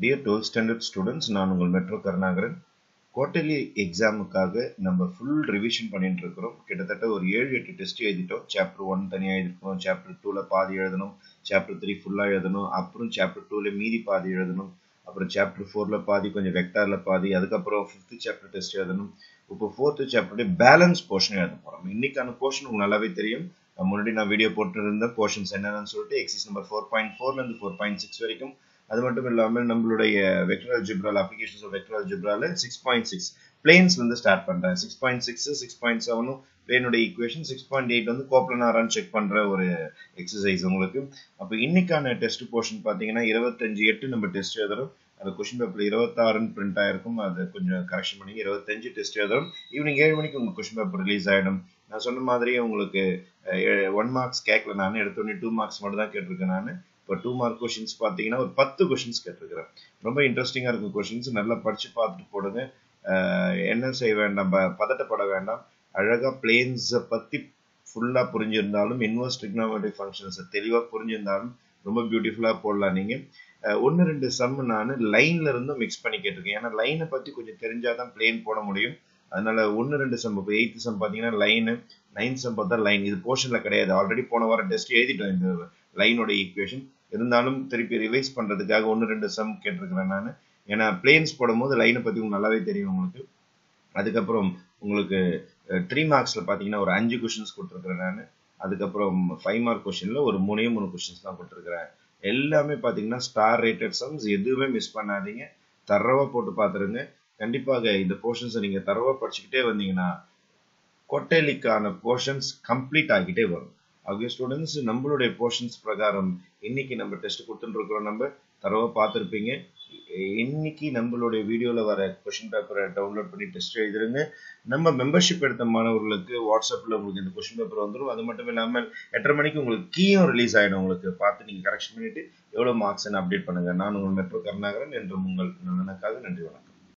Dear 12th standard students, நான் உங்கள் metro Karunakaran. Quarterly எக்ஸாமுக்காக நம்ம ஃபுல் ரிவிஷன் பண்ணிட்டு இருக்கிறோம். கிட்டத்தட்ட ஒரு 7-8 டெஸ்ட் எழுதிட்டோம். சாப்டர் 1 தனியாக எழுதிருக்கோம், சாப்டர் 2ல பாதி எழுதணும், சாப்டர் 3 ஃபுல்லாக எழுதணும், அப்புறம் சாப்டர் 2ல மீதி பாதி எழுதணும், அப்புறம் சாப்டர் 4ல பாதி, கொஞ்சம் வெக்டாரில் பாதி, அதுக்கப்புறம் 5th சாப்டர் டெஸ்ட் எழுதணும். இப்போ 4th சாப்டருடைய பேலன்ஸ் போர்ஷன் எழுத போகிறோம். இன்னைக்கான போர்ஷன் உங்களுக்கு நல்லாவே தெரியும். முன்னாடி நான் வீடியோ போட்டுருந்த போர்ஷன்ஸ் என்னென்னு சொல்லிட்டு எக்ஸசைஸ் நம்பர் 4.4லேருந்து 4.6 வரைக்கும். அது மட்டும் இல்லாமல் நம்மளுடைய வெக்டர் அல்ஜிப்ரால அப்ளிகேஷன்ஸ் ஆஃப் வெக்டர் அல்ஜிப்ரால 6.6 பிளேன்ஸ்ல இருந்து ஸ்டார்ட் பண்றேன். 6.6 6.7 பிளேனோட ஈக்குவேஷன், 6.8 வந்து கோப்லனாரான்னு செக் பண்ற ஒரு எக்ஸசைஸ் உங்களுக்கு. அப்போ இன்னைக்கான டெஸ்ட் போர்ஷன் பார்த்தீங்கன்னா 25/8 நம்ம டெஸ்ட் எழுதுறோம். அது கொஸ்டின் பேப்பர் 26 பிரிண்ட் ஆயிருக்கும். அதை கொஞ்சம் கரெக்ஷன் பண்ணி 25 டெஸ்ட் எழுதுறோம். ஈவினிங் 7 மணிக்கு உங்க கொஸ்டின் பேப்பர் ரிலீஸ் ஆயிடும். நான் சொன்ன மாதிரியே உங்களுக்கு 1 மார்க்ஸ் கேட்கல, நான் எடுத்தோடனே 2 மார்க்ஸ் மட்டும் தான் கேட்டிருக்கேன். நான் இப்போ 2 மார்க் கொஸ்டின்ஸ் பார்த்தீங்கன்னா ஒரு 10 கொஸ்டின்ஸ் கேட்டிருக்கிறேன். ரொம்ப இன்ட்ரெஸ்டிங்காக இருக்கும் கொஸ்டின்ஸ். நல்லா படிச்சு பார்த்துட்டு போடுங்க. என்ன செய்ய வேண்டாம், பதட்டப்பட வேண்டாம். அழகாக பிளேன்ஸை பற்றி ஃபுல்லாக புரிஞ்சிருந்தாலும், இன்வெர்ஸ் ட்ரிக்னாமெட்ரிக் ஃபங்க்ஷன்ஸை தெளிவாக புரிஞ்சிருந்தாலும் ரொம்ப பியூட்டிஃபுல்லாக போடலாம். நீங்கள் 1-2 சம் நான் லைன்ல இருந்தும் மிக்ஸ் பண்ணி கேட்டிருக்கேன். ஏன்னா லைனை பற்றி கொஞ்சம் தெரிஞ்சாதான் பிளேன் போட முடியும். அதனால 1-2 சம், இப்போ 8th சம் பார்த்தீங்கன்னா லைனு, 9th சம் பார்த்தா லைன். இது போர்ஷன்ல கிடையாது. ஆல்ரெடி போன வாரம் டெஸ்ட் எழுதிட்டோம் இந்த லைனோட ஈக்குவேஷன். இருந்தாலும் திருப்பி ரிவைஸ் பண்றதுக்காக 1-2 சம் கேட்டிருக்கிறேன் நான். ஏன்னா பிளேன்ஸ் போடும்போது லைனை பத்தி உங்களுக்கு நல்லாவே தெரியும் உங்களுக்கு. அதுக்கப்புறம் உங்களுக்கு 3 மார்க்ஸ்ல பாத்தீங்கன்னா ஒரு 5 கொஸ்டின்ஸ் கொடுத்துருக்கிறேன் நான். அதுக்கப்புறம் 5 மார்க் கொஸ்டின்ல ஒரு 3 கொஸ்டின்ஸ் தான் கொடுத்துருக்கிறேன். எல்லாமே பாத்தீங்கன்னா ஸ்டார் ரேட்டட் சம்ஸ். எதுவுமே மிஸ் பண்ணாதீங்க, தரவா போட்டு பாத்துருங்க. கண்டிப்பாக இந்த போர்ஷன்ஸை நீங்க தரவா படிச்சுக்கிட்டே வந்தீங்கன்னா குவார்டர்லிக்கான போர்ஷன்ஸ் கம்ப்ளீட் ஆகிட்டே வரும். ஆகிய ஸ்டூடெண்ட்ஸ், நம்மளுடைய போர்ஷன்ஸ் பிரகாரம் இன்னைக்கு நம்ம டெஸ்ட் கொடுத்துட்டு இருக்கிறோம். நம்ம தரவா பார்த்துருப்பீங்க. இன்னைக்கு நம்மளுடைய வீடியோல வர கொஸ்டின் பேப்பரை டவுன்லோட் பண்ணி டெஸ்ட் எழுதிருங்க. நம்ம மெம்பர்ஷிப் எடுத்த மாணவர்களுக்கு வாட்ஸ்அப்ல உங்களுக்கு இந்த கொஸ்டின் பேப்பர் வந்துடும். அது மட்டும் இல்லாமல் 8:30 மணிக்கு உங்களுக்கு கீயும் ரிலீஸ் ஆகிடும். உங்களுக்கு பார்த்து நீங்க கரெக்ஷன் பண்ணிட்டு எவ்வளவு மார்க்ஸ் அப்டேட் பண்ணுங்க. நான் உங்கள் மெட்ரோ கருணாகரன் என்றும் உங்கள் நலனுக்காக. நன்றி, வணக்கம்.